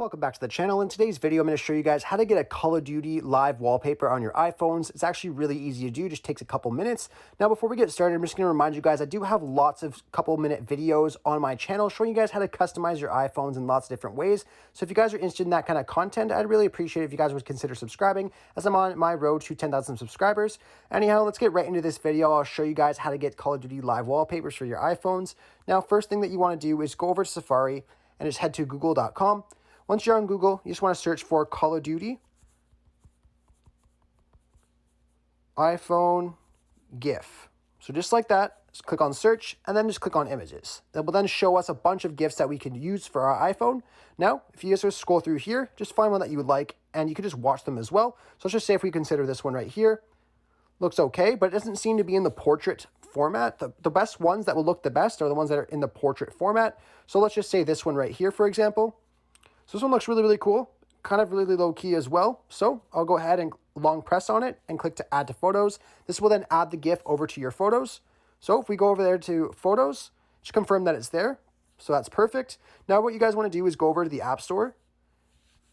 Welcome back to the channel. In today's video, I'm going to show you guys how to get a Call of Duty live wallpaper on your iPhones. It's actually really easy to do, just takes a couple minutes. Now, before we get started, I'm just going to remind you guys, I do have lots of couple-minute videos on my channel showing you guys how to customize your iPhones in lots of different ways. So if you guys are interested in that kind of content, I'd really appreciate it if you guys would consider subscribing, as I'm on my road to 10,000 subscribers. Anyhow, let's get right into this video. I'll show you guys how to get Call of Duty live wallpapers for your iPhones. Now, first thing that you want to do is go over to Safari and just head to google.com. Once you're on Google, you just want to search for Call of Duty iPhone GIF. So just like that, just click on search and then just click on images. That will then show us a bunch of GIFs that we can use for our iPhone. Now, if you guys just scroll through here, just find one that you would like and you can just watch them as well. So let's just say if we consider this one right here, looks okay, but it doesn't seem to be in the portrait format. The best ones that will look the best are the ones that are in the portrait format. So let's just say this one right here, for example. So this one looks really, really cool, kind of really low key as well. So I'll go ahead and long press on it and click to add to photos. This will then add the GIF over to your photos. So if we go over there to photos, just confirm that it's there. So that's perfect. Now what you guys want to do is go over to the App Store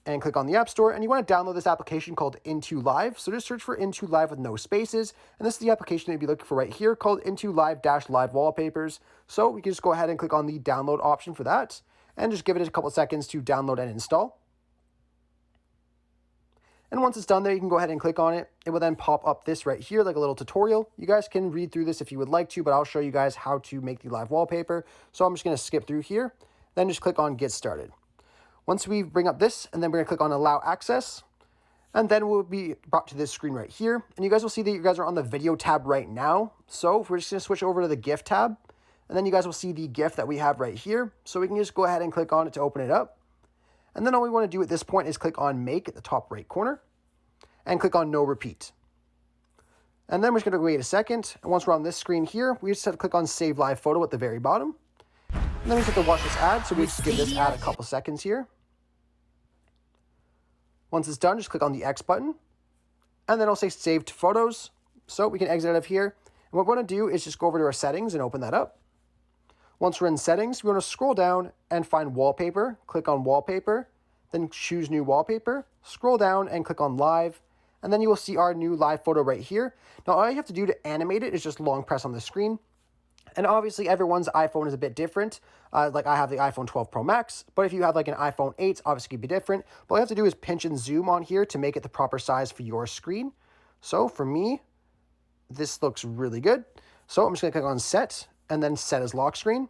and click on the App Store, and you want to download this application called Into Live. So just search for Into Live with no spaces, and this is the application that you'd be looking for right here called Into Live-Live Wallpapers. So we can just go ahead and click on the download option for that, and just give it a couple seconds to download and install. And once it's done there, you can go ahead and click on it. It will then pop up this right here, like a little tutorial. You guys can read through this if you would like to, but I'll show you guys how to make the live wallpaper. So I'm just going to skip through here, then just click on Get Started. Once we bring up this, and then we're going to click on Allow Access, and then we'll be brought to this screen right here. And you guys will see that you guys are on the Video tab right now. So we're just going to switch over to the GIF tab. And then you guys will see the GIF that we have right here. So we can just go ahead and click on it to open it up. And then all we want to do at this point is click on Make at the top right corner and click on No Repeat. And then we're just going to wait a second. And once we're on this screen here, we just have to click on Save Live Photo at the very bottom. And then we just have to watch this ad. So we just give this ad a couple seconds here. Once it's done, just click on the X button. And then it'll say Save to Photos. So we can exit out of here. And what we want to do is just go over to our settings and open that up. Once we're in settings, we want to scroll down and find wallpaper, click on wallpaper, then choose new wallpaper, scroll down and click on live, and then you will see our new live photo right here. Now, all you have to do to animate it is just long press on the screen. And obviously everyone's iPhone is a bit different. Like I have the iPhone 12 Pro Max, but if you have like an iPhone 8, obviously it'd be different. But all you have to do is pinch and zoom on here to make it the proper size for your screen. So for me, this looks really good. So I'm just gonna click on set and then set as lock screen.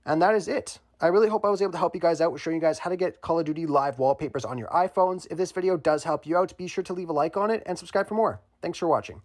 And that is it. I really hope I was able to help you guys out with showing you guys how to get Call of Duty live wallpapers on your iPhones. If this video does help you out, be sure to leave a like on it and subscribe for more. Thanks for watching.